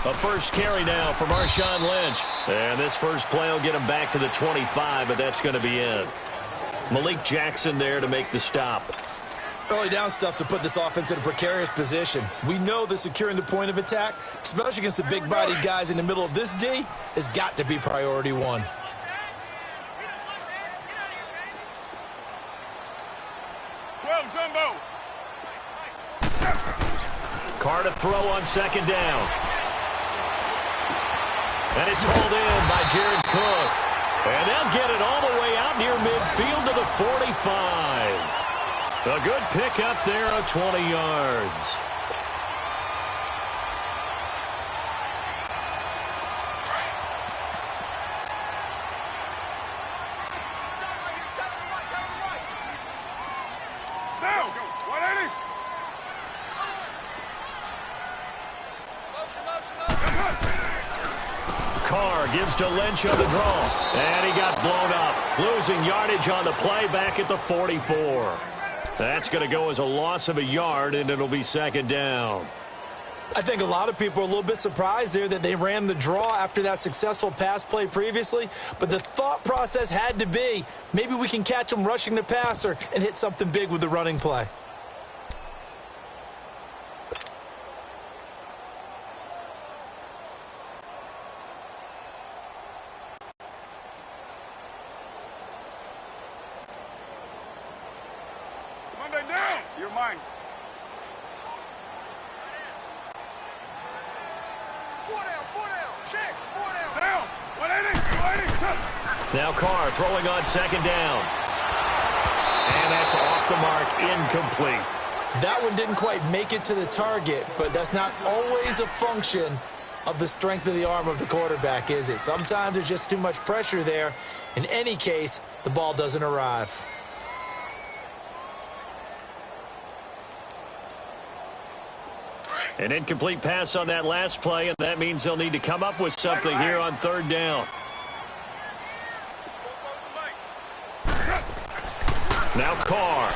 A first carry now for Marshawn Lynch. And this first play will get him back to the 25, but that's going to be it. Malik Jackson there to make the stop. Early down stuff to put this offense in a precarious position. We know that securing the point of attack, especially against the big-bodied guys in the middle of this D, has got to be priority one. Carr to throw on second down. And it's hauled in by Jared Cook. And they'll get it all the way out near midfield to the 45. A good pickup there of 20 yards. Carr gives to Lynch on the draw. And he got blown up. Losing yardage on the play back at the 44. That's going to go as a loss of a yard, and it'll be second down. I think a lot of people are a little bit surprised there that they ran the draw after that successful pass play previously. But the thought process had to be, maybe we can catch them rushing the passer and hit something big with the running play. Now Carr throwing on second down. And that's off the mark, incomplete. That one didn't quite make it to the target, but that's not always a function of the strength of the arm of the quarterback, is it? Sometimes there's just too much pressure there. In any case, the ball doesn't arrive. An incomplete pass on that last play, and that means they'll need to come up with something here on third down. Now Carr.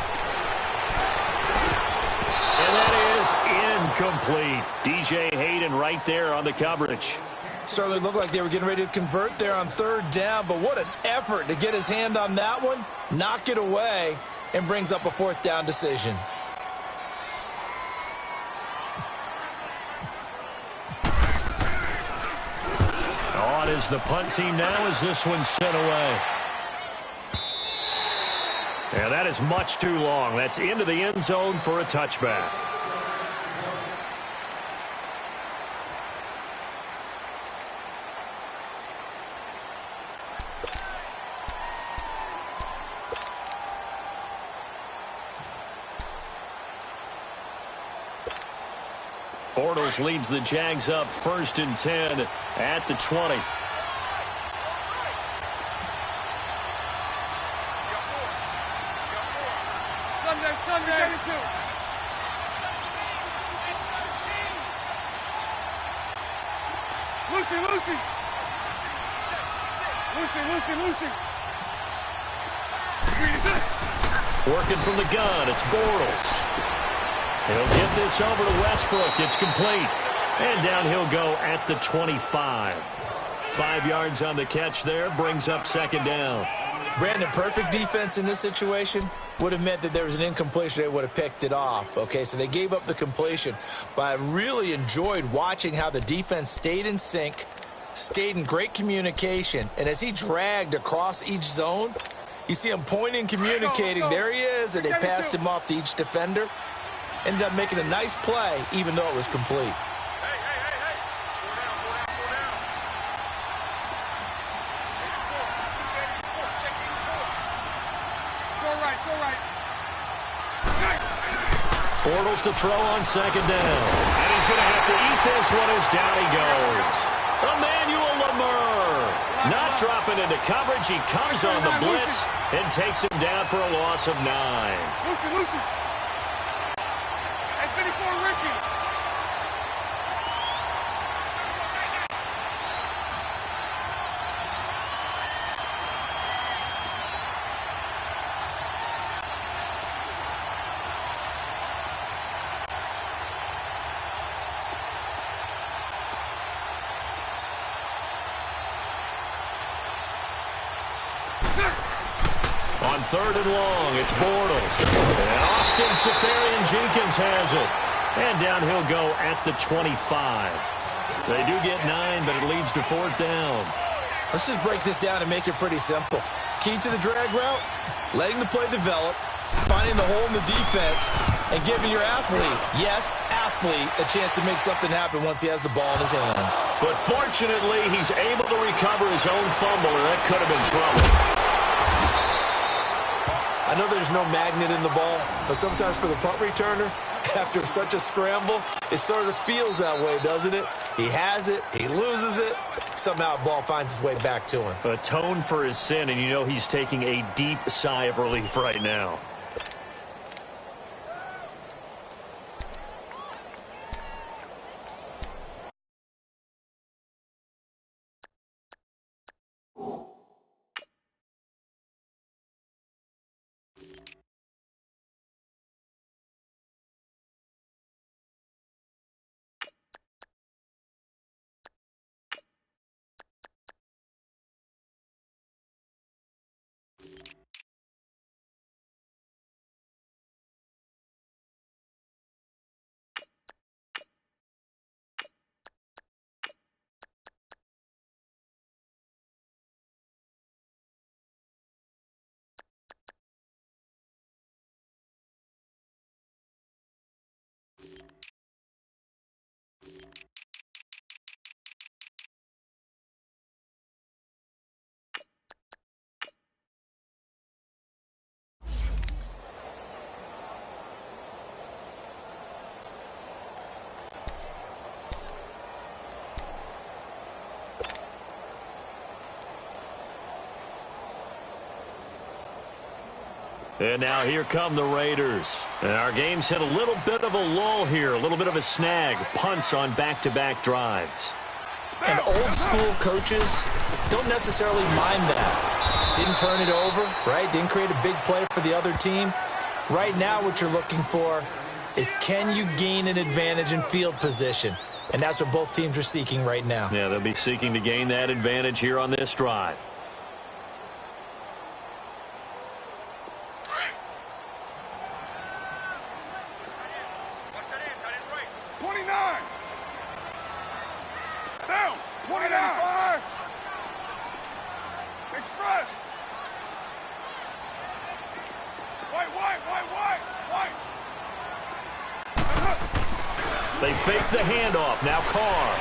And that is incomplete. DJ Hayden right there on the coverage. Certainly looked like they were getting ready to convert there on third down, but what an effort to get his hand on that one, knock it away, and brings up a fourth down decision. On is the punt team now as this one's sent away. And that is much too long. That's into the end zone for a touchback. Bortles leads the Jags up 1st and 10 at the 20. Lucy. Working from the gun, it's Bortles. He'll get this over to Westbrook. It's complete. And down he'll go at the 25. 5 yards on the catch there, brings up second down. Brandon, perfect defense in this situation would have meant that there was an incompletion. They would have picked it off. Okay, so they gave up the completion. But I really enjoyed watching how the defense stayed in sync, stayed in great communication. And as he dragged across each zone, you see him pointing, communicating. There he is, and they passed him off to each defender. Ended up making a nice play, even though it was complete. Bortles to throw on second down. And he's going to have to eat this one as down he goes. Emmanuel Lamur not dropping into coverage. He comes on the blitz and takes him down for a loss of 9. Lucy. Hey, 54, Ricky. On 3rd and long, it's Bortles. And Austin Seferian-Jenkins has it. And down he'll go at the 25. They do get 9, but it leads to 4th down. Let's just break this down and make it pretty simple. Key to the drag route, letting the play develop, finding the hole in the defense, and giving your athlete, yes, athlete, a chance to make something happen once he has the ball in his hands. But fortunately, he's able to recover his own fumble, and that could have been trouble. I know there's no magnet in the ball, but sometimes for the punt returner, after such a scramble, it sort of feels that way, doesn't it? He has it, he loses it, somehow the ball finds its way back to him. Atone for his sin, and you know he's taking a deep sigh of relief right now. And now here come the Raiders. And our game's hit a little bit of a lull here, a little bit of a snag. Punts on back-to-back drives. And old school coaches don't necessarily mind that. Didn't turn it over, right? Didn't create a big play for the other team. Right now what you're looking for is, can you gain an advantage in field position? And that's what both teams are seeking right now. Yeah, they'll be seeking to gain that advantage here on this drive. They fake the handoff. Now Carr.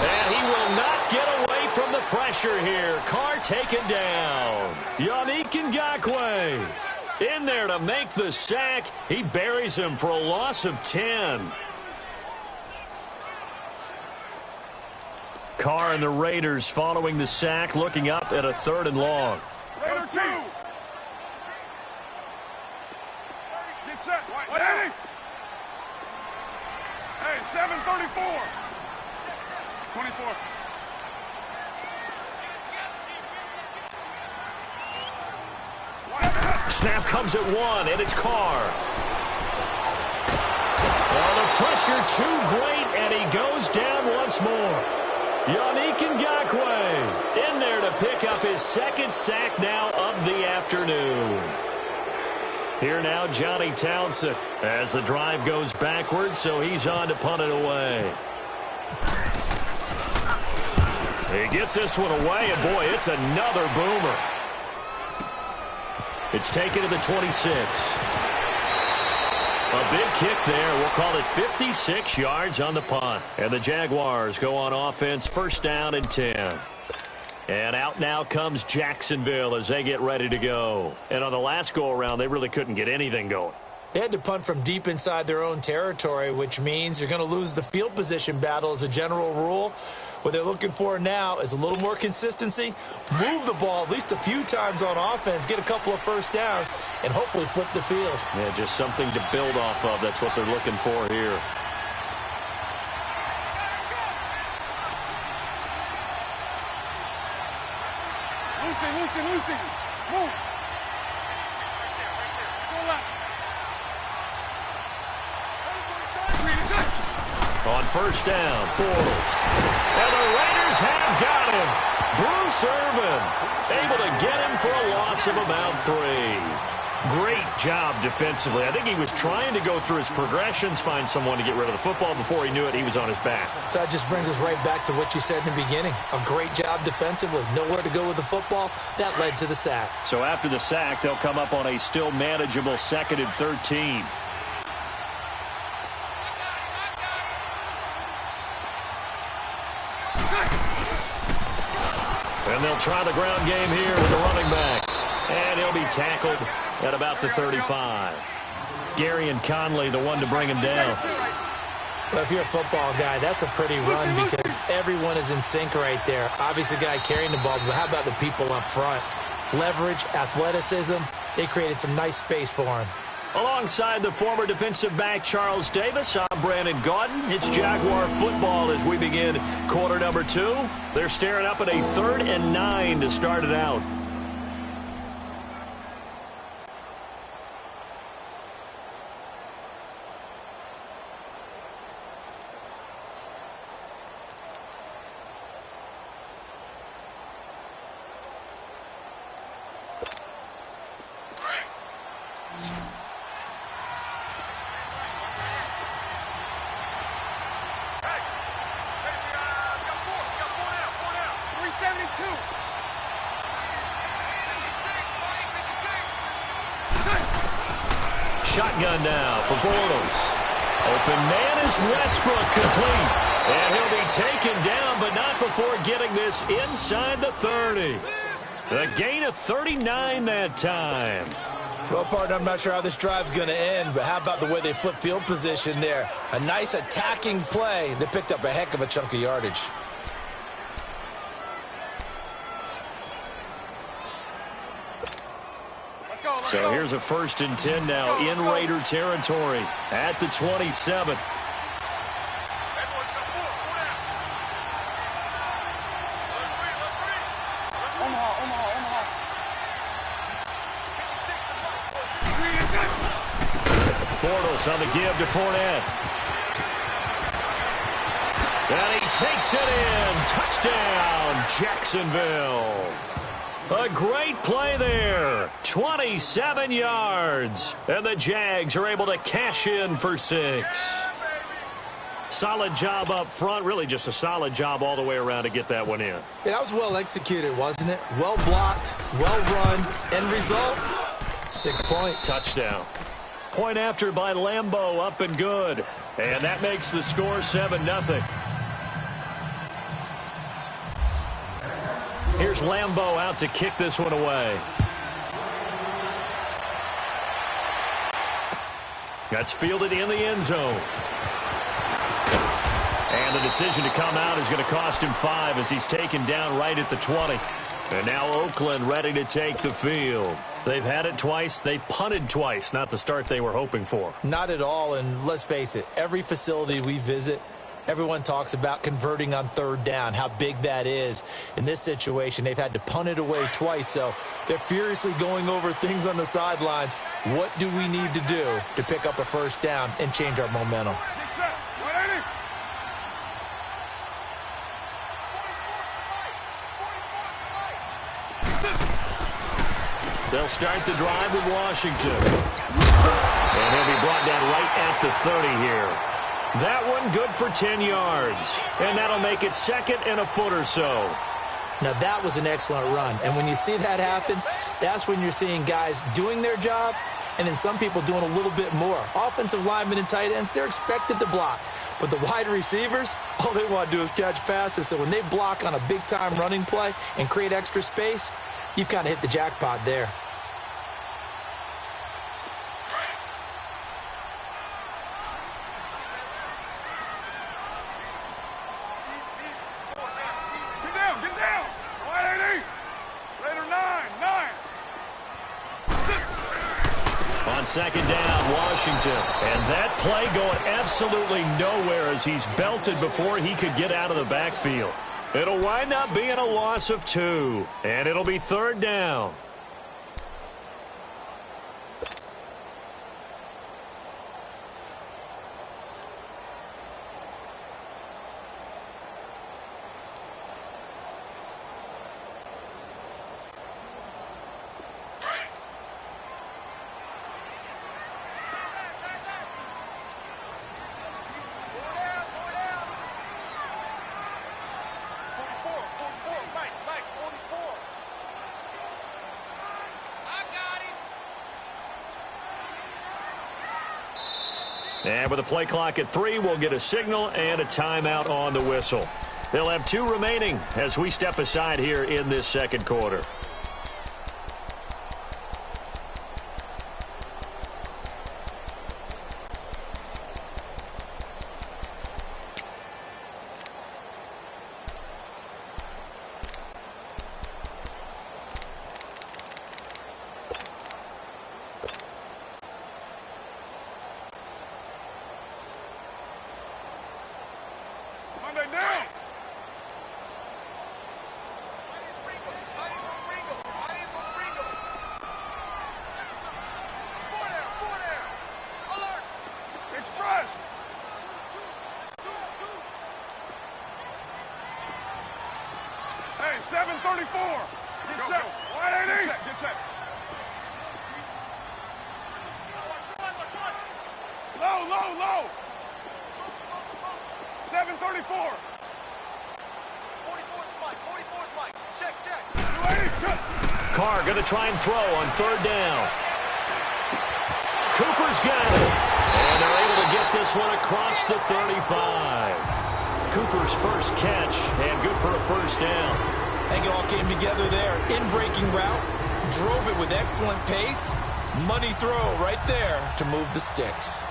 And he will not get away from the pressure here. Carr taken down. Yannick Ngakoue in there to make the sack. He buries him for a loss of 10. Carr and the Raiders following the sack, looking up at a 3rd and long. Raider 2. Get set. Ready? Hey, 7:34. 24. Snap comes at 1, and it's Carr. Well, the pressure too great, and he goes down once more. Yannick Ngakoue in there to pick up his 2nd sack now of the afternoon. Here now, Johnny Townsend, as the drive goes backwards, so he's on to punt it away. He gets this one away, and boy, it's another boomer. It's taken to the 26. A big kick there. We'll call it 56 yards on the punt. And the Jaguars go on offense, 1st down and 10. And out now comes Jacksonville as they get ready to go. And on the last go-around, they really couldn't get anything going. They had to punt from deep inside their own territory, which means you're going to lose the field position battle as a general rule. What they're looking for now is a little more consistency, move the ball at least a few times on offense, get a couple of 1st downs, and hopefully flip the field. Yeah, just something to build off of. That's what they're looking for here. Lucy. Move. Go left. On 1st down, Bortles. And the Raiders have got him. Bruce Irvin able to get him for a loss of about 3. Great job defensively. I think he was trying to go through his progressions, find someone to get rid of the football. Before he knew it, he was on his back. So that just brings us right back to what you said in the beginning. A great job defensively. Nowhere to go with the football. That led to the sack. So after the sack, they'll come up on a still manageable 2nd and 13. And they'll try the ground game here with the running back. And he'll be tackled at about the 35. Gary and Conley, the one to bring him down. Well, if you're a football guy, that's a pretty run because everyone is in sync right there. Obviously, the guy carrying the ball, but how about the people up front? Leverage, athleticism, they created some nice space for him. Alongside the former defensive back Charles Davis, I'm Brandon Gaudin. It's Jaguar football as we begin quarter number 2. They're staring up at a 3rd and 9 to start it out. Shotgun now for Bortles. Open man is Westbrook, complete. And he'll be taken down, but not before getting this inside the 30. The gain of 39 that time. Well, partner, I'm not sure how this drive's going to end, but how about the way they flip field position there? A nice attacking play. They picked up a heck of a chunk of yardage. So here's a 1st and 10 now in Raider territory at the 27. Bortles on the give to Fournette. And he takes it in. Touchdown, Jacksonville. A great play there. 27 yards. And the Jags are able to cash in for 6. Solid job up front. Really just a solid job all the way around to get that one in. Yeah, that was well executed, wasn't it? Well blocked, well run. End result, 6 points. Touchdown. Point after by Lambeau, up and good. And that makes the score 7-0. Here's Lambeau out to kick this one away. That's fielded in the end zone. And the decision to come out is going to cost him 5 as he's taken down right at the 20. And now Oakland ready to take the field. They've had it twice. They've punted twice. Not the start they were hoping for. Not at all, and let's face it, every facility we visit, everyone talks about converting on 3rd down, how big that is. In this situation, they've had to punt it away twice, so they're furiously going over things on the sidelines. What do we need to do to pick up a 1st down and change our momentum? They'll start the drive with Washington. And he'll be brought down right at the 30 here. That one good for 10 yards. And that'll make it 2nd and a foot or so. Now, that was an excellent run. And when you see that happen, that's when you're seeing guys doing their job and then some people doing a little bit more. Offensive linemen and tight ends, they're expected to block. But the wide receivers, all they want to do is catch passes. So when they block on a big-time running play and create extra space, you've kind of hit the jackpot there. Get down! 180! Later 9! On 2nd down, Washington. And that play going absolutely nowhere as he's belted before he could get out of the backfield. It'll wind up being a loss of 2. And it'll be 3rd down. And with a play clock at 3, we'll get a signal and a timeout on the whistle. They'll have 2 remaining as we step aside here in this second quarter. Hey, 734. Get set. 180. Get set. Low, low, low. 734. 44's Mike. 44's Mike. Check, check. 280. Carr going to try and throw on 3rd down. Cooper's got it. And they're able to get this one across the 35. Cooper's first catch, and good for a first down. I think it all came together there. In-breaking route, drove it with excellent pace. Money throw right there to move the sticks.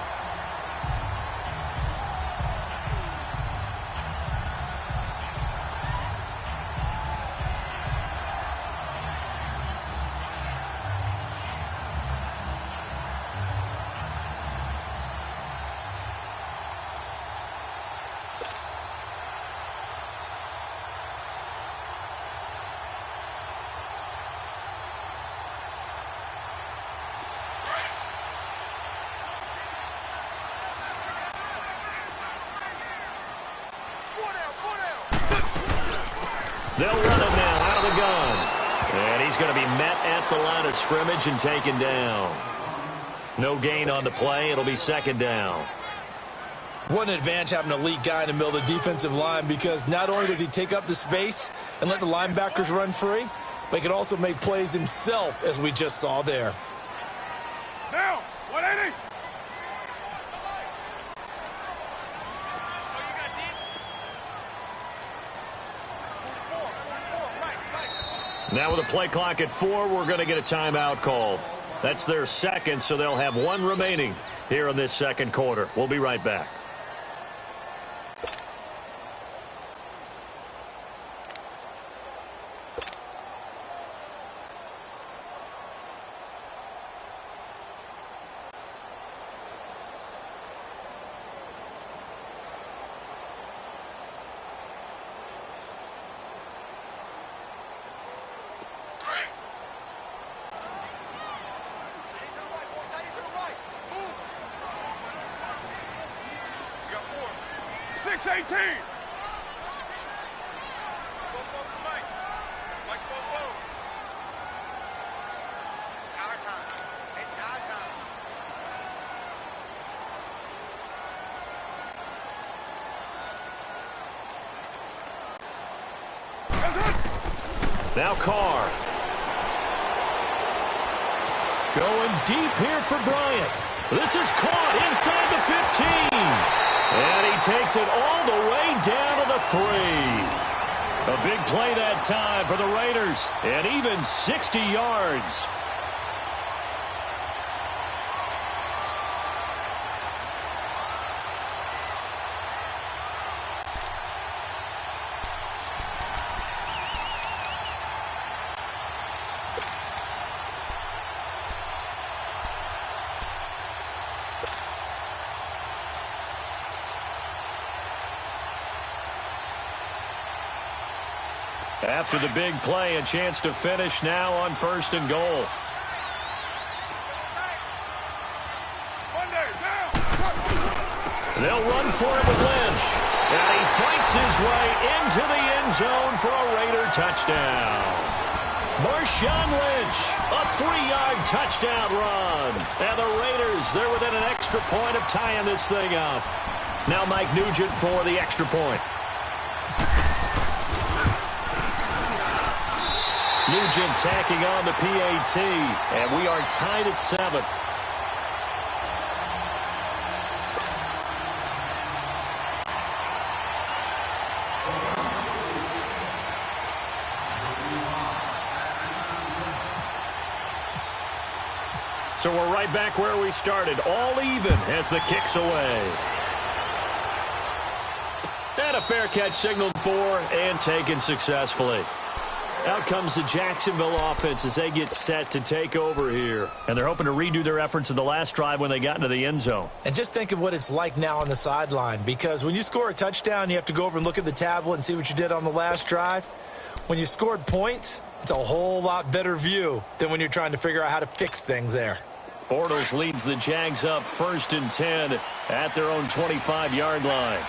They'll run it now out of the gun. And he's going to be met at the line of scrimmage and taken down. No gain on the play. It'll be 2nd down. What an advantage having an elite guy in the middle of the defensive line, because not only does he take up the space and let the linebackers run free, but he can also make plays himself, as we just saw there. Down. 180. Now with a play clock at 4, we're going to get a timeout called. That's their second, so they'll have 1 remaining here in this second quarter. We'll be right back. Now Carr. Going deep here for Bryant. This is caught inside the 15. And he takes it all the way down to the 3. A big play that time for the Raiders. And even 60 yards. After the big play, a chance to finish now on 1st and goal. They'll run for it with Lynch. And he fights his way into the end zone for a Raider touchdown. Marshawn Lynch, a 3-yard touchdown run. And the Raiders, they're within an extra point of tying this thing up. Now Mike Nugent for the extra point. Nugent tacking on the PAT, and we are tied at 7. So we're right back where we started. All even as the kick's away. And a fair catch signaled for and taken successfully. Out comes the Jacksonville offense as they get set to take over here. And they're hoping to redo their efforts in the last drive when they got into the end zone. And just think of what it's like now on the sideline, because when you score a touchdown, you have to go over and look at the tablet and see what you did on the last drive. When you scored points, it's a whole lot better view than when you're trying to figure out how to fix things there. Bortles leads the Jags up 1st and 10 at their own 25-yard line.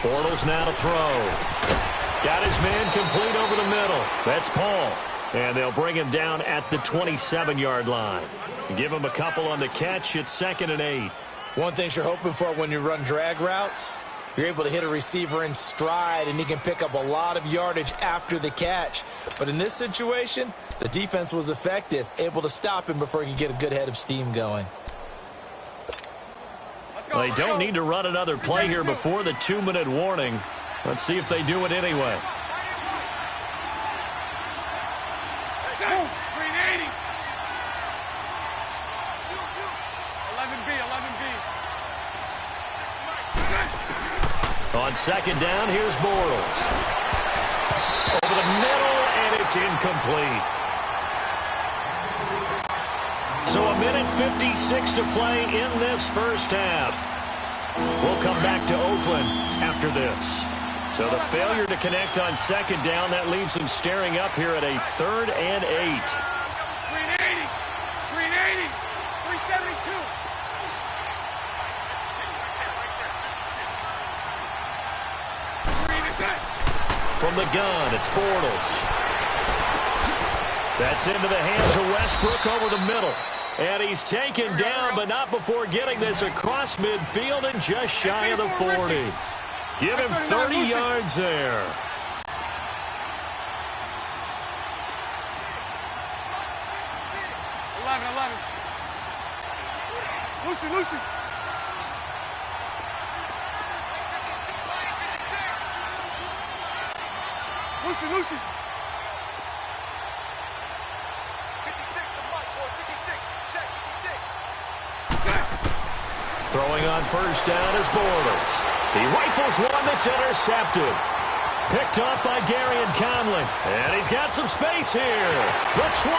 Bortles now to throw. Got his man complete over the middle. That's Paul. And they'll bring him down at the 27-yard line. Give him a couple on the catch. It's 2nd and 8. One thing you're hoping for when you run drag routes, you're able to hit a receiver in stride, and he can pick up a lot of yardage after the catch. But in this situation, the defense was effective, able to stop him before he could get a good head of steam going. They don't need to run another play here before the 2-minute warning. Let's see if they do it anyway. On 2nd down, here's Bortles. Over the middle, and it's incomplete. So 1:56 to play in this first half. We'll come back to Oakland after this. So the failure to connect on 2nd down, that leaves them staring up here at a 3rd and 8. 380, 372. From the gun, it's Bortles. That's into the hands of Westbrook over the middle. And he's taken down, but not before getting this across midfield and just shy of the 40. Give him 30 yards there. Lucy. Lucy. Throwing on 1st down is Bortles. He rifles one that's intercepted. Picked off by Gary and Conley. And he's got some space here. The 20.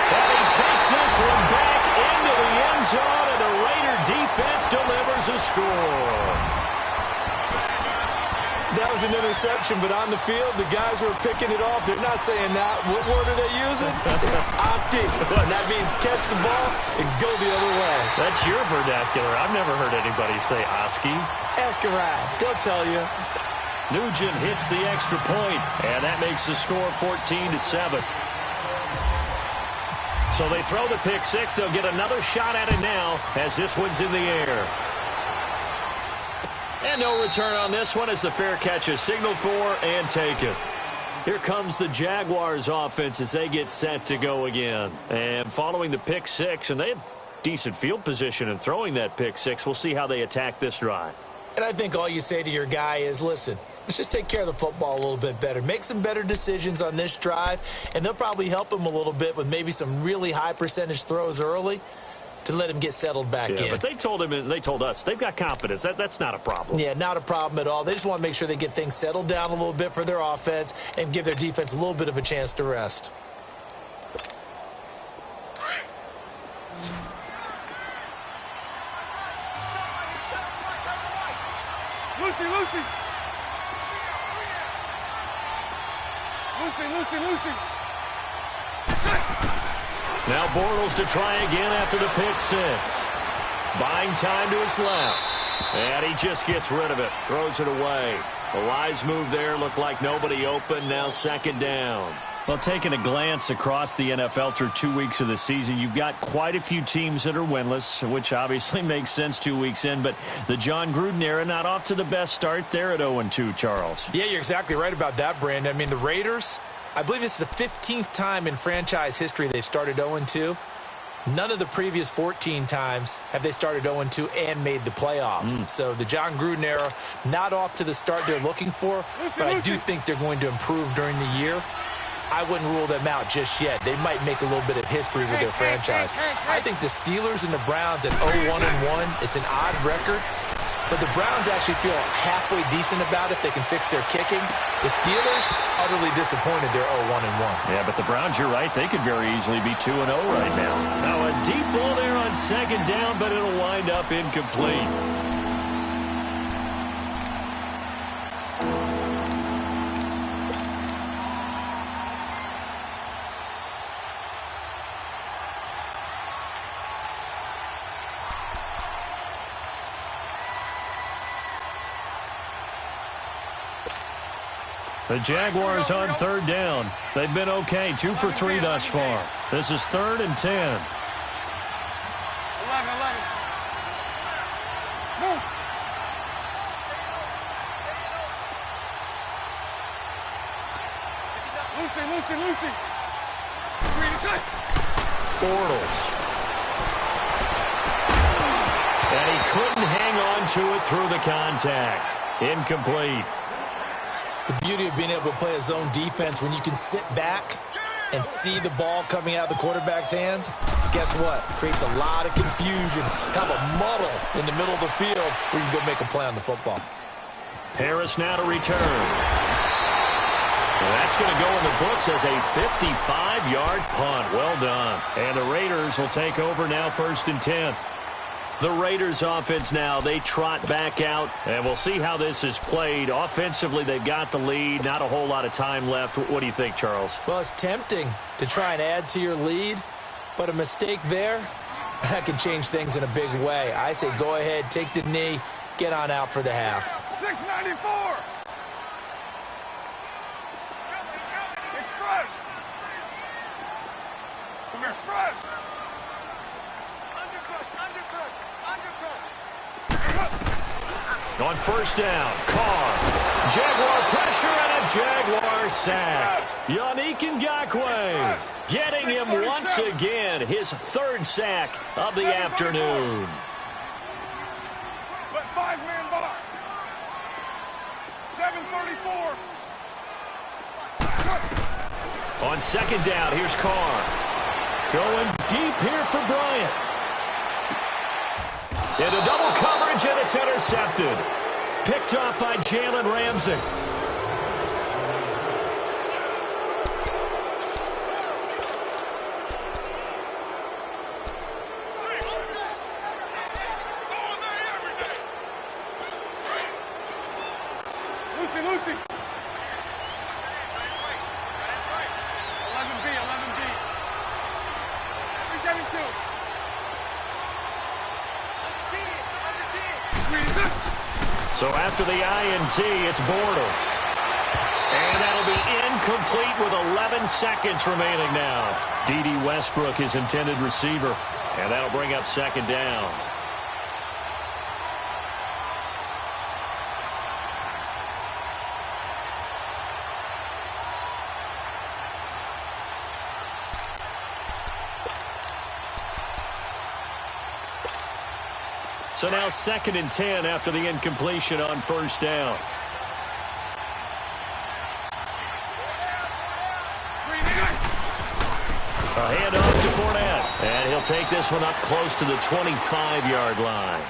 And he takes this one back into the end zone, and the Raider defense delivers a score. That was an interception, but on the field, the guys who are picking it off, they're not saying that. What word are they using? It's Oski. And that means catch the ball and go the other way. That's your vernacular. I've never heard anybody say Oski. Ask around. They'll tell you. Nugent hits the extra point, and that makes the score 14-7. So they throw the pick six. They'll get another shot at it now as this one's in the air. And no return on this one as the fair catch is signaled for and taken. Here comes the Jaguars offense as they get set to go again. And following the pick six, and they have decent field position in throwing that pick six. We'll see how they attack this drive. And I think all you say to your guy is, listen, let's just take care of the football a little bit better. Make some better decisions on this drive, and they'll probably help him a little bit with maybe some really high percentage throws early to let him get settled back in. But they told him and they told us they've got confidence. That's not a problem. Yeah, not a problem at all. They just want to make sure they get things settled down a little bit for their offense and give their defense a little bit of a chance to rest. Lucy. Now Bortles to try again after the pick six. Buying time to his left. And he just gets rid of it. Throws it away. The wise move there. Looked like nobody open. Now second down. Well, taking a glance across the NFL through 2 weeks of the season, you've got quite a few teams that are winless, which obviously makes sense 2 weeks in. But the John Gruden era not off to the best start. They're at 0-2, Charles. Yeah, you're exactly right about that, Brandon. I mean, the Raiders, I believe this is the 15th time in franchise history they've started 0-2. None of the previous 14 times have they started 0-2 and made the playoffs. So the John Gruden era, not off to the start they're looking for, but I do think they're going to improve during the year. I wouldn't rule them out just yet. They might make a little bit of history with their franchise. I think the Steelers and the Browns at 0-1-1, it's an odd record, but the Browns actually feel halfway decent about it if they can fix their kicking. The Steelers, utterly disappointed they're 0-1-1. Yeah, but the Browns, you're right, they could very easily be 2-0 right now. Now a deep ball there on second down, but it'll wind up incomplete. The Jaguars on third down. They've been okay, 2 for 3 thus far. This is 3rd and 10. 11. Move. Lucy. Bortles. And he couldn't hang on to it through the contact. Incomplete. The beauty of being able to play a zone defense when you can sit back and see the ball coming out of the quarterback's hands, guess what? Creates a lot of confusion, kind of a muddle in the middle of the field where you can go make a play on the football. Harris now to return. Well, that's going to go in the books as a 55-yard punt. Well done. And the Raiders will take over now, 1st and 10. The Raiders offense now, they trot back out, and we'll see how this is played. Offensively, they've got the lead, not a whole lot of time left. What do you think, Charles? Well, it's tempting to try and add to your lead, but a mistake there, that can change things in a big way. I say go ahead, take the knee, get on out for the half. 694. Express. Come here, Express. On 1st down, Carr. Jaguar pressure and a Jaguar sack. Yannick Ngakoue getting him once again, his 3rd sack of the afternoon. But 5-man box. 734. On 2nd down, here's Carr. Going deep here for Bryant. Into double coverage, and it's intercepted. Picked up by Jalen Ramsey. Lucy. 11B. 372. So after the INT, it's Bortles. And that'll be incomplete with 11 seconds remaining now. D.D. Westbrook, his intended receiver. And that'll bring up 2nd down. So now 2nd and 10 after the incompletion on 1st down. A handoff to Fournette. And he'll take this one up close to the 25-yard line.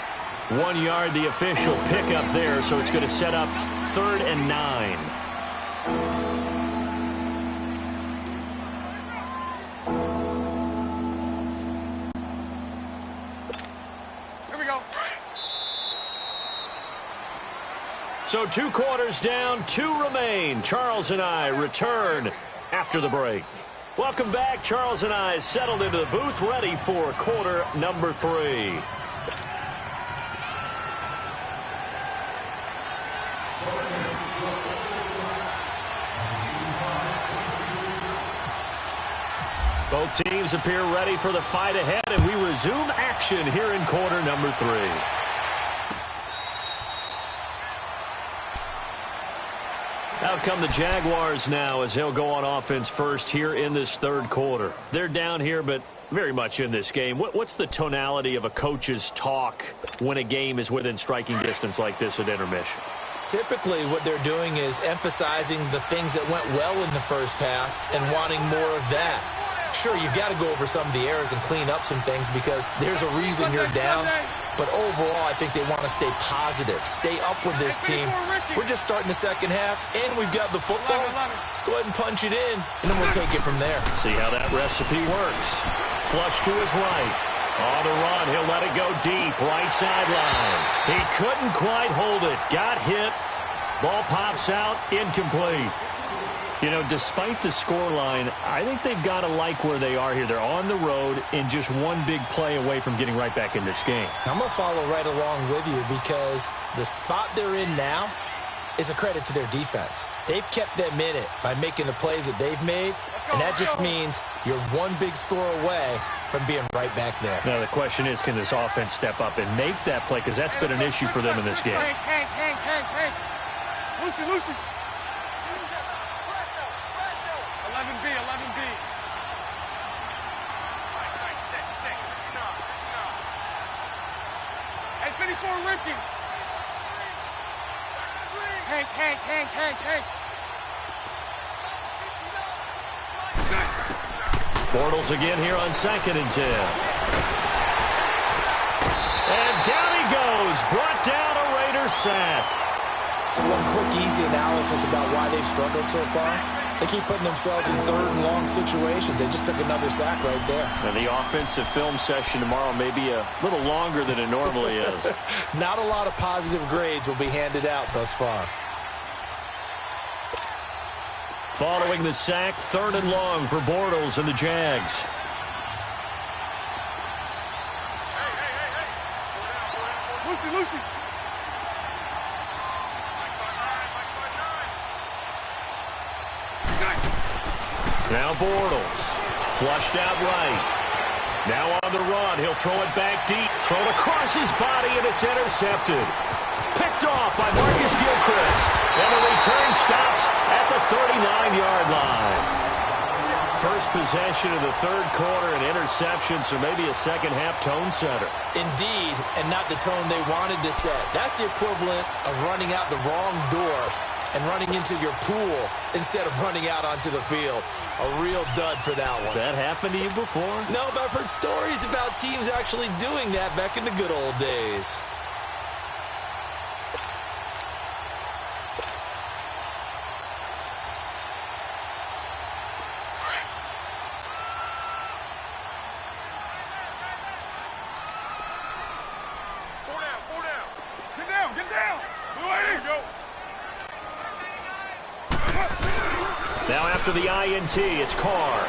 1 yard, the official pickup there, so it's going to set up 3rd and 9. So 2 quarters down, 2 remain. Charles and I return after the break. Welcome back. Charles and I settled into the booth, ready for quarter number 3. Both teams appear ready for the fight ahead, and we resume action here in quarter number 3. Out come the Jaguars now as they'll go on offense first here in this third quarter. They're down here, but very much in this game. What's the tonality of a coach's talk when a game is within striking distance like this at intermission? Typically, what they're doing is emphasizing the things that went well in the first half and wanting more of that. Sure, you've got to go over some of the errors and clean up some things because there's a reason you're down. But overall, I think they want to stay positive, stay up with this team. We're just starting the second half, and we've got the football. Let's go ahead and punch it in, and then we'll take it from there. See how that recipe works. Flush to his right. On the run, he'll let it go deep, right sideline. He couldn't quite hold it. Got hit. Ball pops out, incomplete. You know, despite the scoreline, I think they've got to like where they are here. They're on the road and just one big play away from getting right back in this game. I'm going to follow right along with you because the spot they're in now is a credit to their defense. They've kept them in it by making the plays that they've made, and that just means you're one big score away from being right back there. Now, the question is, can this offense step up and make that play? Because that's been an issue for them in this game. Hey. Lucy. 11B. Hey, 54, Ricky. Hank. Bortles again here on 2nd and 10. And down he goes. Brought down a Raider sack. So one quick, easy analysis about why they've struggled so far. They keep putting themselves in third and long situations. They just took another sack right there. And the offensive film session tomorrow may be a little longer than it normally is. Not a lot of positive grades will be handed out thus far. Following the sack, 3rd and long for Bortles and the Jags. Hey. Lucy. Now Bortles, flushed out right. Now on the run, he'll throw it back deep. Thrown across his body, and it's intercepted. Picked off by Marcus Gilchrist. And the return stops at the 39-yard line. First possession of the third quarter, an interception, so maybe a second-half tone setter. Indeed, and not the tone they wanted to set. That's the equivalent of running out the wrong door and running into your pool instead of running out onto the field. A real dud for that one. Has that happened to you before? No, but I've heard stories about teams actually doing that back in the good old days. Get down. Go. Now after the INT, it's Carr.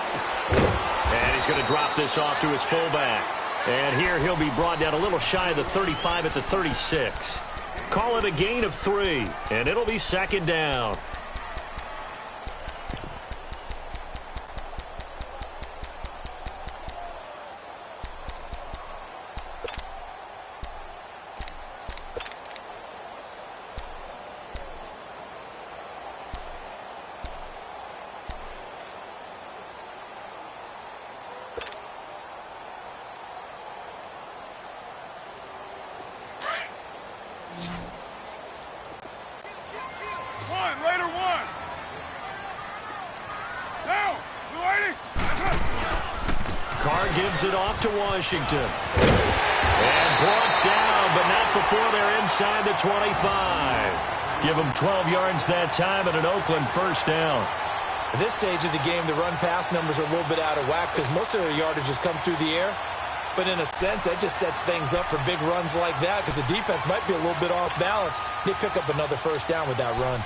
And he's going to drop this off to his fullback. And here he'll be brought down a little shy of the 35 at the 36. Call it a gain of 3, and it'll be 2nd down. Raider 1. Down. Carr gives it off to Washington. And brought down, but not before they're inside the 25. Give them 12 yards that time and an Oakland first down. At this stage of the game, the run-pass numbers are a little bit out of whack because most of their yardage has come through the air. But in a sense, that just sets things up for big runs like that because the defense might be a little bit off balance. They pick up another first down with that run.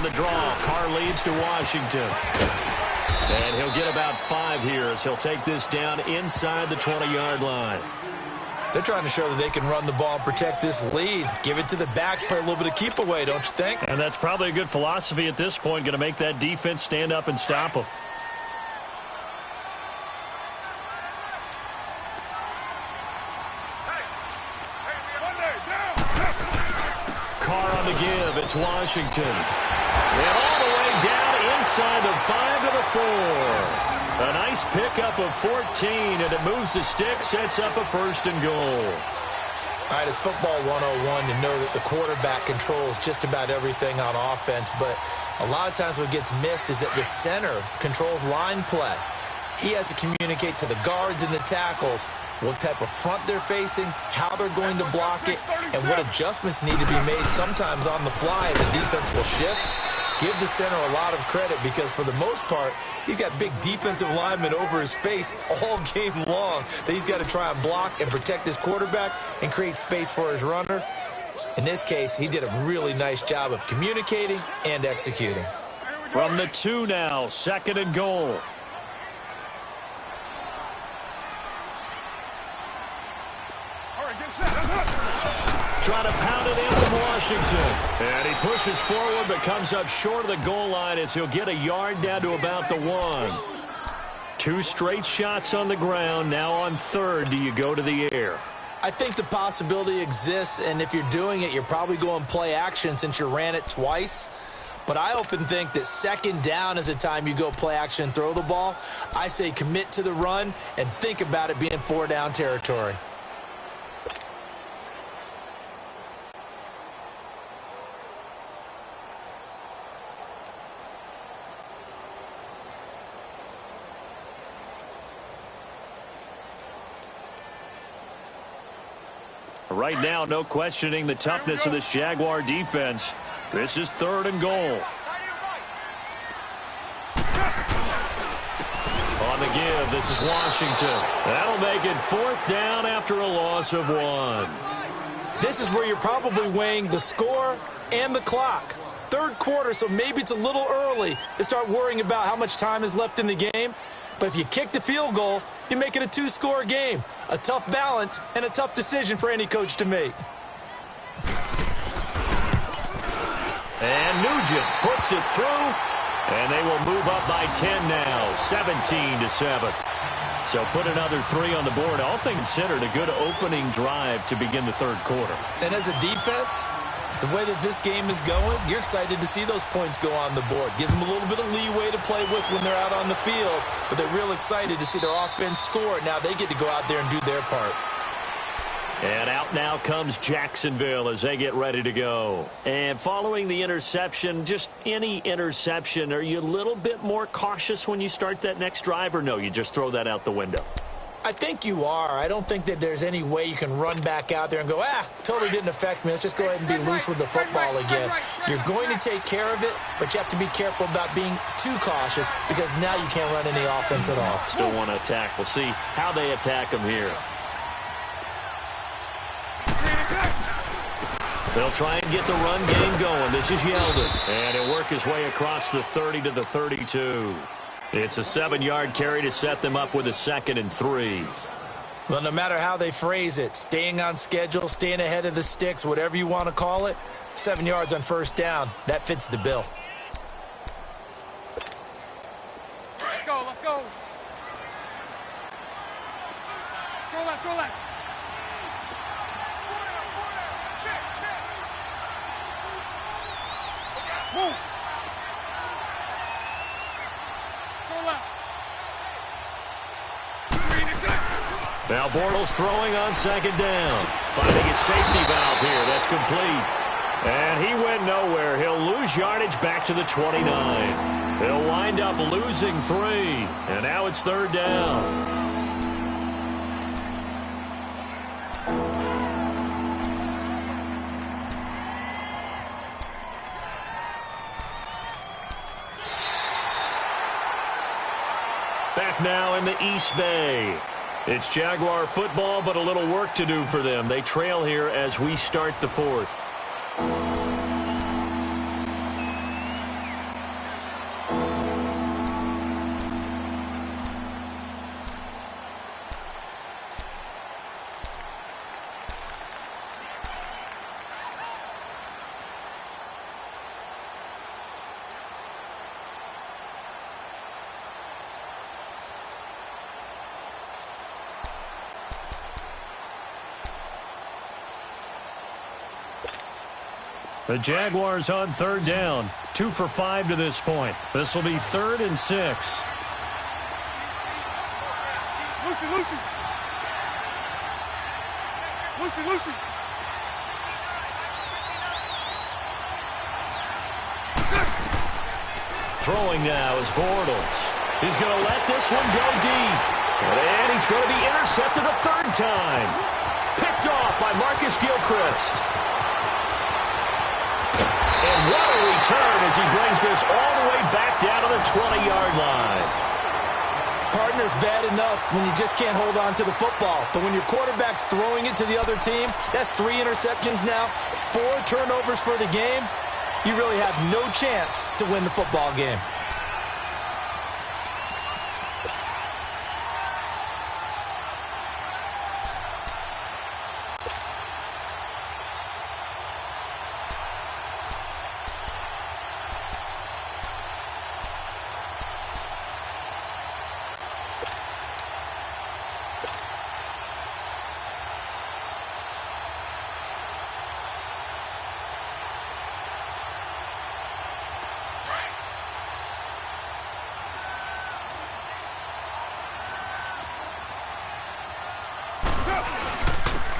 on the draw. Carr leads to Washington. And he'll get about 5 here as he'll take this down inside the 20-yard line. They're trying to show that they can run the ball and protect this lead. Give it to the backs, play a little bit of keep away, don't you think? And that's probably a good philosophy at this point, going to make that defense stand up and stop them. Carr on the give. It's Washington. And all the way down inside the 5 to the 4. A nice pickup of 14, and it moves the stick, sets up a 1st and goal. All right, it's football 101 to know that the quarterback controls just about everything on offense, but a lot of times what gets missed is that the center controls line play. He has to communicate to the guards and the tackles what type of front they're facing, how they're going to block it, and what adjustments need to be made sometimes on the fly as the defense will shift. Give the center a lot of credit because for the most part, he's got big defensive linemen over his face all game long that he's got to try and block and protect his quarterback and create space for his runner. In this case, he did a really nice job of communicating and executing. From the 2 now, 2nd and goal. Trying to pound it in from Washington. And he pushes forward but comes up short of the goal line as he'll get a yard down to about the 1. 2 straight shots on the ground. Now on 3rd, do you go to the air? I think the possibility exists, and if you're doing it, you're probably going play action since you ran it twice. But I often think that 2nd down is a time you go play action and throw the ball. I say commit to the run and think about it being 4-down territory. Right now, no questioning the toughness of this Jaguar defense. This is 3rd and goal. On the give, this is Washington. That'll make it 4th down after a loss of 1. This is where you're probably weighing the score and the clock. 3rd quarter, so maybe it's a little early to start worrying about how much time is left in the game. But if you kick the field goal, you make it a 2-score game. A tough balance and a tough decision for any coach to make. And Nugent puts it through, and they will move up by 10 now, 17-7. So put another 3 on the board. All things considered, a good opening drive to begin the 3rd quarter. And as a defense, the way that this game is going, you're excited to see those points go on the board. Gives them a little bit of leeway to play with when they're out on the field, but they're real excited to see their offense score. Now they get to go out there and do their part. And out now comes Jacksonville as they get ready to go. And following the interception, just any interception, are you a little bit more cautious when you start that next drive, or no, you just throw that out the window? I think you are. I don't think that there's any way you can run back out there and go, totally didn't affect me. Let's just go ahead and be loose with the football again. You're going to take care of it, but you have to be careful about being too cautious because now you can't run any offense at all. Still want to attack. We'll see how they attack them here. They'll try and get the run game going. This is Yeldon. And he'll work his way across the 30 to the 32. It's a 7-yard carry to set them up with a 2nd and 3. Well, no matter how they phrase it, staying on schedule, staying ahead of the sticks, whatever you want to call it, 7 yards on 1st down, that fits the bill. Let's go, let's go. Throw that, throw that. Move. Now Bortles throwing on 2nd down. Finding his safety valve here. That's complete. And he went nowhere. He'll lose yardage back to the 29. He'll wind up losing 3. And now it's 3rd down. Back now in the East Bay. It's Jaguar football, but a little work to do for them. They trail here as we start the 4th. The Jaguars on 3rd down. 2 for 5 to this point. This will be 3rd and 6. Lucy, Lucy. Lucy, Lucy. Throwing now is Bortles. He's going to let this one go deep. And he's going to be intercepted a 3rd time. Picked off by Marcus Gilchrist. And what a return as he brings this all the way back down to the 20-yard line. Partner's bad enough when you just can't hold on to the football. But when your quarterback's throwing it to the other team, that's 3 interceptions now, 4 turnovers for the game. You really have no chance to win the football game.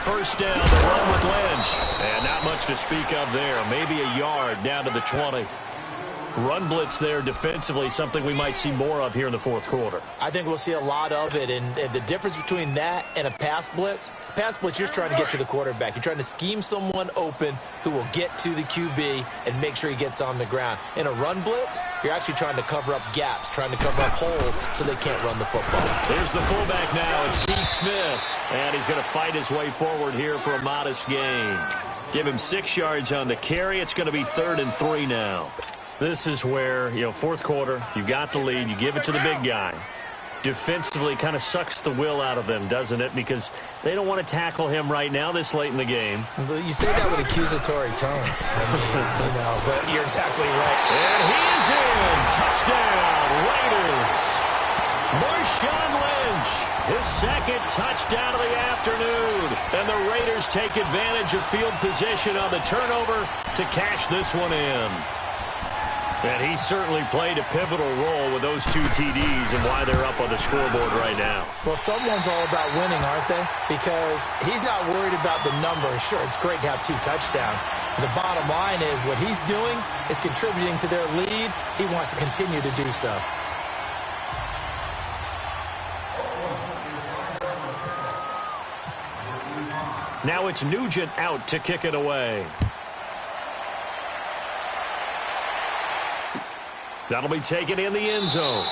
First down, the run with Lynch. And not much to speak of there. Maybe a yard down to the 20. Run blitz there defensively, something we might see more of here in the 4th quarter. I think we'll see a lot of it, and the difference between that and a pass blitz, you're just trying to get to the quarterback. You're trying to scheme someone open who will get to the QB and make sure he gets on the ground. In a run blitz, you're actually trying to cover up gaps, trying to cover up holes so they can't run the football. Here's the fullback now. It's Keith Smith, and he's going to fight his way forward here for a modest gain. Give him 6 yards on the carry. It's going to be 3rd and 3 now. This is where, 4th quarter, you got the lead, you give it to the big guy. Defensively kind of sucks the will out of them, doesn't it? Because they don't want to tackle him right now this late in the game. You say that with accusatory tones. I mean, but you're exactly right. And he is in. Touchdown, Raiders. Marshawn Lynch, his 2nd touchdown of the afternoon. And the Raiders take advantage of field position on the turnover to cash this one in. And he certainly played a pivotal role with those 2 TDs and why they're up on the scoreboard right now. Well, someone's all about winning, aren't they? Because he's not worried about the number. Sure, it's great to have 2 touchdowns. The bottom line is what he's doing is contributing to their lead. He wants to continue to do so. Now it's Nugent out to kick it away. That'll be taken in the end zone.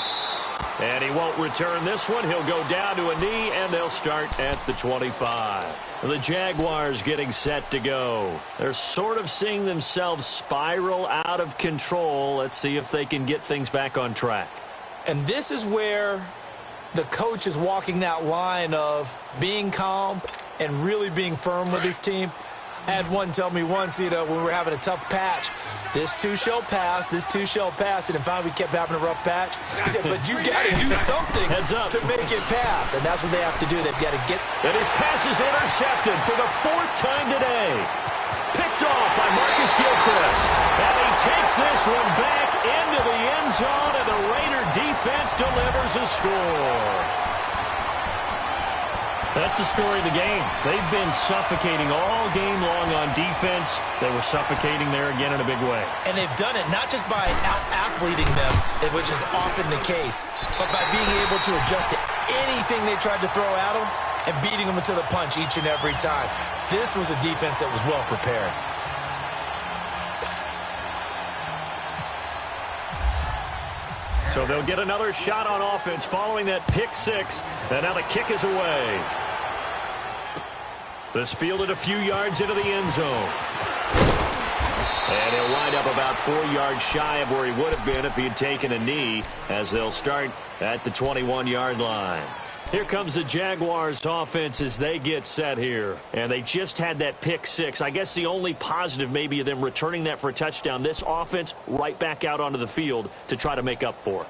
And he won't return this one. He'll go down to a knee, and they'll start at the 25. The Jaguars getting set to go. They're sort of seeing themselves spiral out of control. Let's see if they can get things back on track. And this is where the coach is walking that line of being calm and really being firm with his team. I had one tell me once, when we were having a tough patch, this too shall pass, this too shall pass, and finally we kept having a rough patch. He said, but you got to do something to make it pass, and that's what they have to do. They've got to get. And his pass is intercepted for the 4th time today. Picked off by Marcus Gilchrist. And he takes this one back into the end zone, and the Raider defense delivers a score. That's the story of the game. They've been suffocating all game long on defense. They were suffocating there again in a big way. And they've done it not just by out-athleting them, which is often the case, but by being able to adjust to anything they tried to throw at them and beating them to the punch each and every time. This was a defense that was well prepared. So they'll get another shot on offense following that pick 6. And now the kick is away. This fielded a few yards into the end zone. And he'll wind up about 4 yards shy of where he would have been if he had taken a knee, as they'll start at the 21-yard line. Here comes the Jaguars offense as they get set here. And they just had that pick 6. I guess the only positive maybe of them returning that for a touchdown. This offense right back out onto the field to try to make up for it.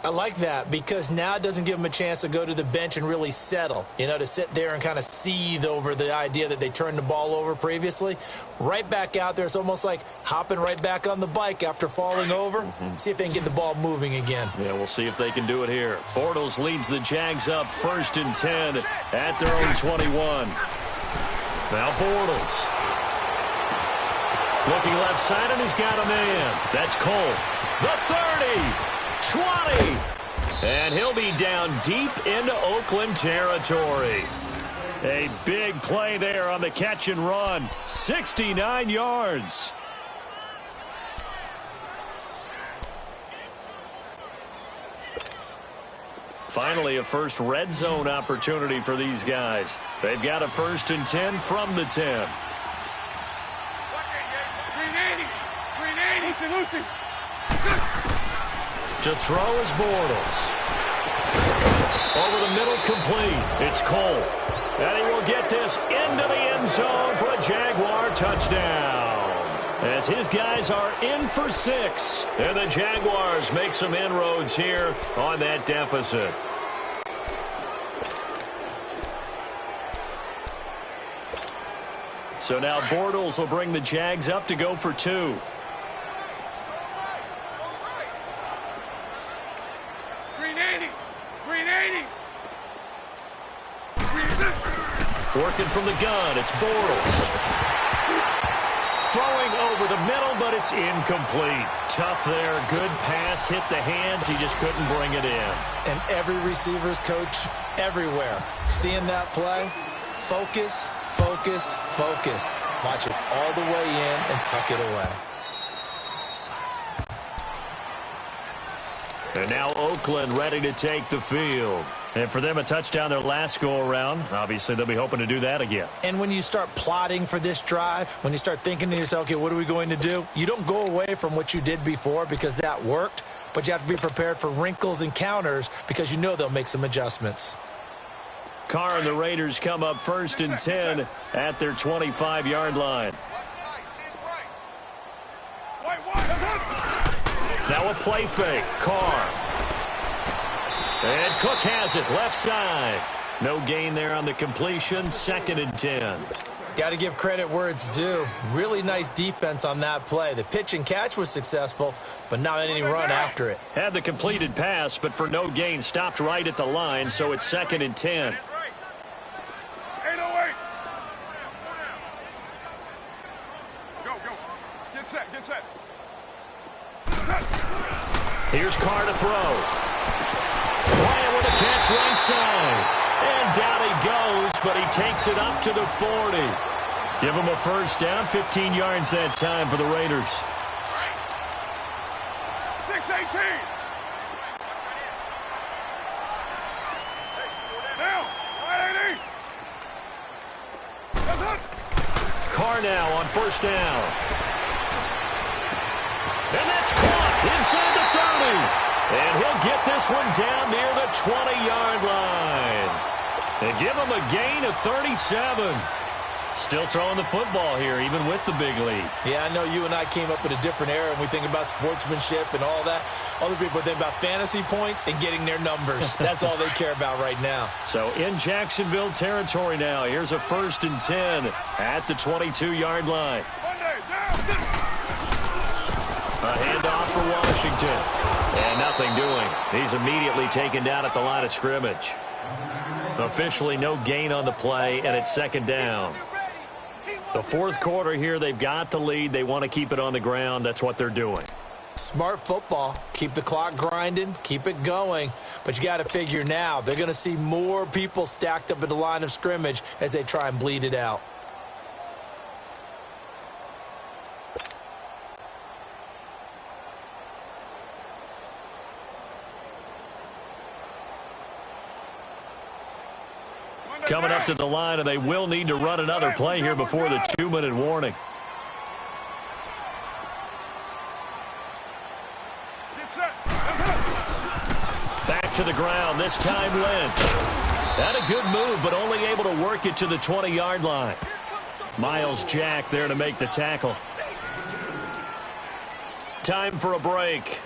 I like that because now it doesn't give them a chance to go to the bench and really settle, to sit there and kind of seethe over the idea that they turned the ball over previously. Right back out there, it's almost like hopping right back on the bike after falling over. See if they can get the ball moving again. Yeah, we'll see if they can do it here. Bortles leads the Jags up 1st and 10 at their own 21. Now Bortles. Looking left side, and he's got a man. That's Cole. The 30. 20, and he'll be down deep into Oakland territory. A big play there on the catch and run. 69 yards. Finally, a first red zone opportunity for these guys. They've got a 1st and 10 from the 10. 380. Lucy. To throw is Bortles. Over the middle, complete. It's Cole. And he will get this into the end zone for a Jaguar touchdown. As his guys are in for 6. And the Jaguars make some inroads here on that deficit. So now Bortles will bring the Jags up to go for 2. Working from the gun, it's Bortles. Throwing over the middle, but it's incomplete. Tough there, good pass, hit the hands, he just couldn't bring it in. And every receiver's coach everywhere, seeing that play, focus, focus, focus. Watch it all the way in and tuck it away. And now Oakland ready to take the field. And for them, a touchdown their last go-around. Obviously, they'll be hoping to do that again. And when you start plotting for this drive, when you start thinking to yourself, okay, what are we going to do? You don't go away from what you did before because that worked, but you have to be prepared for wrinkles and counters because you know they'll make some adjustments. Carr and the Raiders come up 1st and 10 at their 25-yard line. Now a play fake. Carr. And Cook has it, left side. No gain there on the completion, 2nd and 10. Got to give credit where it's due. Really nice defense on that play. The pitch and catch was successful, but not any run after it. Had the completed pass, but for no gain, stopped right at the line, so it's 2nd and 10. 808. Go. Get set. Here's Carr to throw. Bryant with a catch right side. And down he goes, but he takes it up to the 40. Give him a first down, 15 yards that time for the Raiders. 6-18. Down. 180. Carr now on 1st down. And that's caught inside the 30. And he'll get this one down near the 20-yard line. And give him a gain of 37. Still throwing the football here, even with the big lead. Yeah, I know you and I came up in a different era, and we think about sportsmanship and all that. Other people think about fantasy points and getting their numbers. That's all they care about right now. So in Jacksonville territory now, here's a 1st and 10 at the 22-yard line. A handoff for Washington. And nothing doing. He's immediately taken down at the line of scrimmage. Officially no gain on the play, and it's 2nd down. The 4th quarter here, they've got the lead. They want to keep it on the ground. That's what they're doing. Smart football. Keep the clock grinding. Keep it going. But you got to figure now, they're going to see more people stacked up at the line of scrimmage as they try and bleed it out. Coming up to the line, and they will need to run another play here before the 2-minute warning. Back to the ground, this time Lynch. Had a good move, but only able to work it to the 20-yard line. Miles Jack there to make the tackle. Time for a break.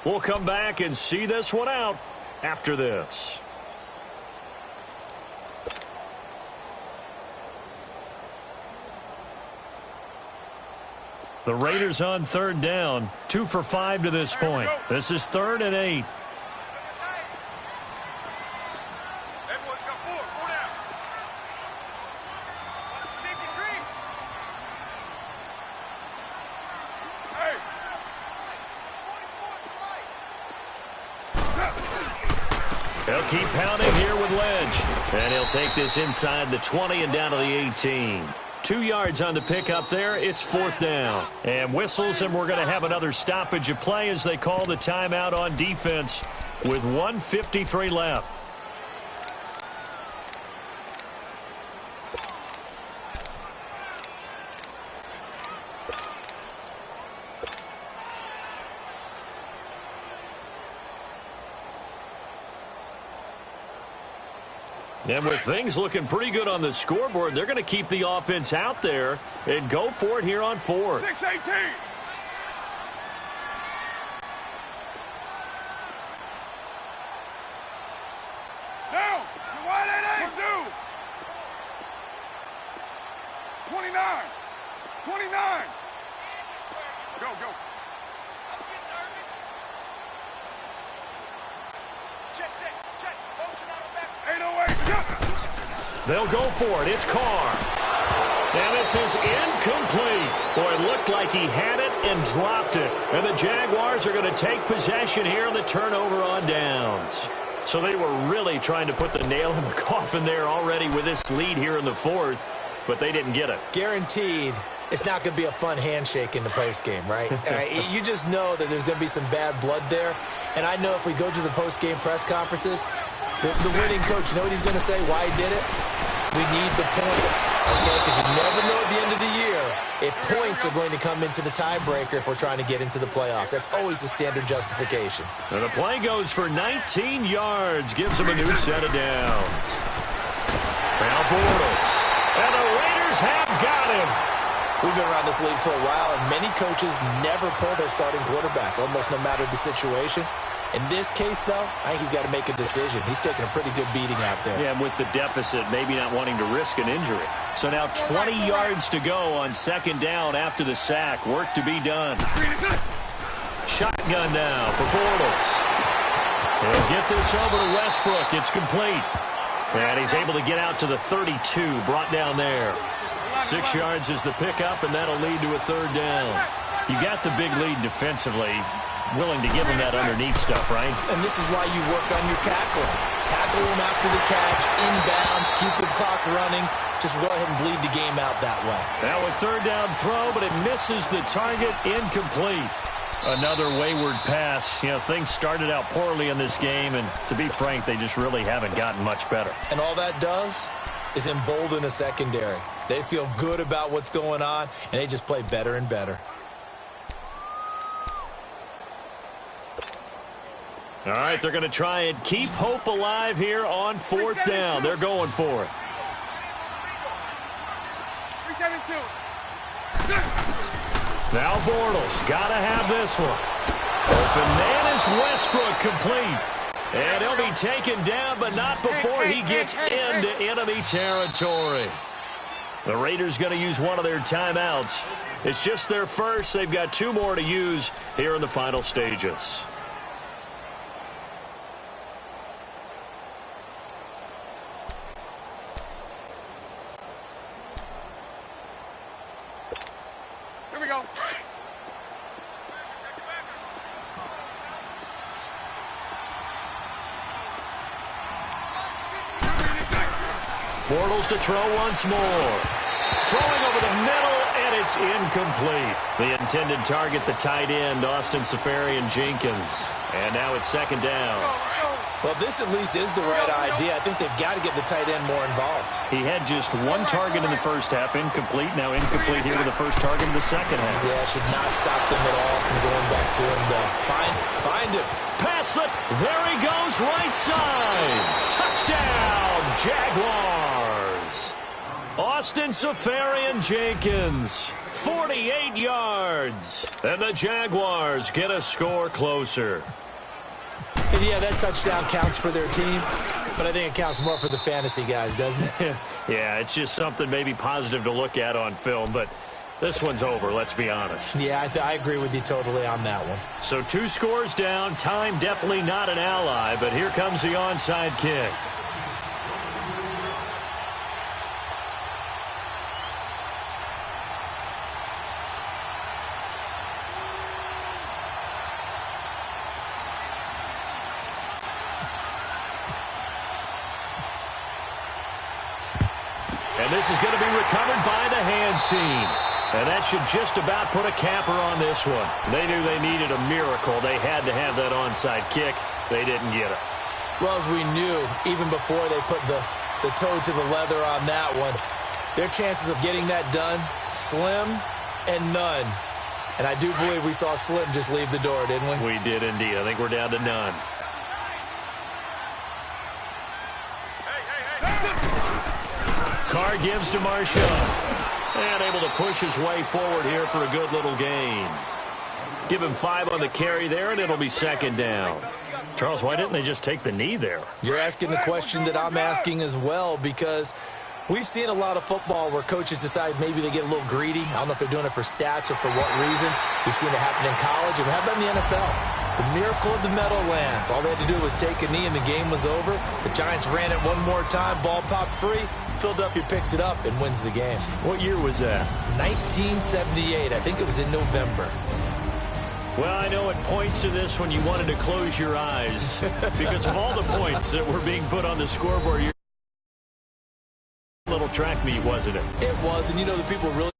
We'll come back and see this one out after this. The Raiders on third down. 2 for 5 to this point. This is 3rd and 8. Everyone's got 4. 4 down. That's a safety screen. Hey. 44 They'll keep pounding here with Ledge. And he'll take this inside the 20 and down to the 18. 2 yards on the pickup there. It's 4th down. And whistles, and we're going to have another stoppage of play as they call the timeout on defense with 1:53 left. And with things looking pretty good on the scoreboard, they're going to keep the offense out there and go for it here on 4th. 6-18. Down. You're wide 8-8. We're due. 29. 29. Go, go. Check, check, check. Motion out of back. 808. They'll go for it. It's Carr. And this is incomplete. Boy, it looked like he had it and dropped it. And the Jaguars are going to take possession here on the turnover on downs. So they were really trying to put the nail in the coffin there already with this lead here in the 4th, but they didn't get it. Guaranteed it's not going to be a fun handshake in the postgame, right? You just know that there's going to be some bad blood there. And I know if we go to the postgame press conferences, the winning coach, you know what he's going to say, why he did it? We need the points, okay? Because you never know at the end of the year if points are going to come into the tiebreaker if we're trying to get into the playoffs. That's always the standard justification. And the play goes for 19 yards, gives them a new set of downs. Now Bortles. And the Raiders have got him. We've been around this league for a while, and many coaches never pull their starting quarterback, almost no matter the situation. In this case, though, I think he's got to make a decision. He's taking a pretty good beating out there. Yeah, with the deficit, maybe not wanting to risk an injury. So now 20 yards to go on 2nd down after the sack. Work to be done. Shotgun now for Bortles. He'll get this over to Westbrook. It's complete. And he's able to get out to the 32, brought down there. 6 yards is the pickup, and that'll lead to a 3rd down. You got the big lead defensively. Willing to give him that underneath stuff, right? And this is why you work on your tackling. Tackle him after the catch, inbounds, keep the clock running. Just go ahead and bleed the game out that way. Now a 3rd down throw, but it misses the target, incomplete. Another wayward pass. You know, things started out poorly in this game, and to be frank, they just really haven't gotten much better. And all that does is embolden a secondary. They feel good about what's going on, and they just play better and better. All right, they're going to try and keep hope alive here on 4th down. They're going for it. 372. Now Bortles, got to have this one. Open man is Westbrook, complete. And he'll be taken down, but not before he gets into enemy territory. The Raiders going to use one of their timeouts. It's just their first. They've got 2 more to use here in the final stages. Here we go. Bortles to throw once more. Throwing over the middle, and it's incomplete. The intended target, the tight end, Austin Seferian-Jenkins. And now it's 2nd down. Well, this at least is the right idea. I think they've got to get the tight end more involved. He had just 1 target in the first half, incomplete. Now incomplete here with the first target in the second half. Yeah, should not stop them at all from going back to him, though. Find him. Pass it. There he goes, right side. Touchdown, Jaguars. Austin Safarian-Jenkins, 48 yards. And the Jaguars get a score closer. And yeah, that touchdown counts for their team, but I think it counts more for the fantasy guys, doesn't it? Yeah, it's just something maybe positive to look at on film, but this one's over, let's be honest. Yeah, I agree with you totally on that one. So 2 scores down, time definitely not an ally, but here comes the onside kick. And this is going to be recovered by the hands team. And that should just about put a capper on this one. They knew they needed a miracle. They had to have that onside kick. They didn't get it. Well, as we knew, even before they put the toe to the leather on that one, their chances of getting that done, slim and none. And I do believe we saw Slim just leave the door, didn't we? We did indeed. I think we're down to none. Carr gives to Marshawn. And able to push his way forward here for a good little gain. Give him 5 on the carry there, and it'll be second down. Charles, why didn't they just take the knee there? You're asking the question that I'm asking as well, because we've seen a lot of football where coaches decide maybe they get a little greedy. I don't know if they're doing it for stats or for what reason. We've seen it happen in college, and how about in the NFL? The miracle of the Meadowlands. All they had to do was take a knee, and the game was over. The Giants ran it one more time. Ball popped free. Philadelphia picks it up and wins the game. What year was that? 1978. I think it was in November. Well, I know at points in this when you wanted to close your eyes because of all the points that were being put on the scoreboard. Little track meet, wasn't it? It was, and you know the people really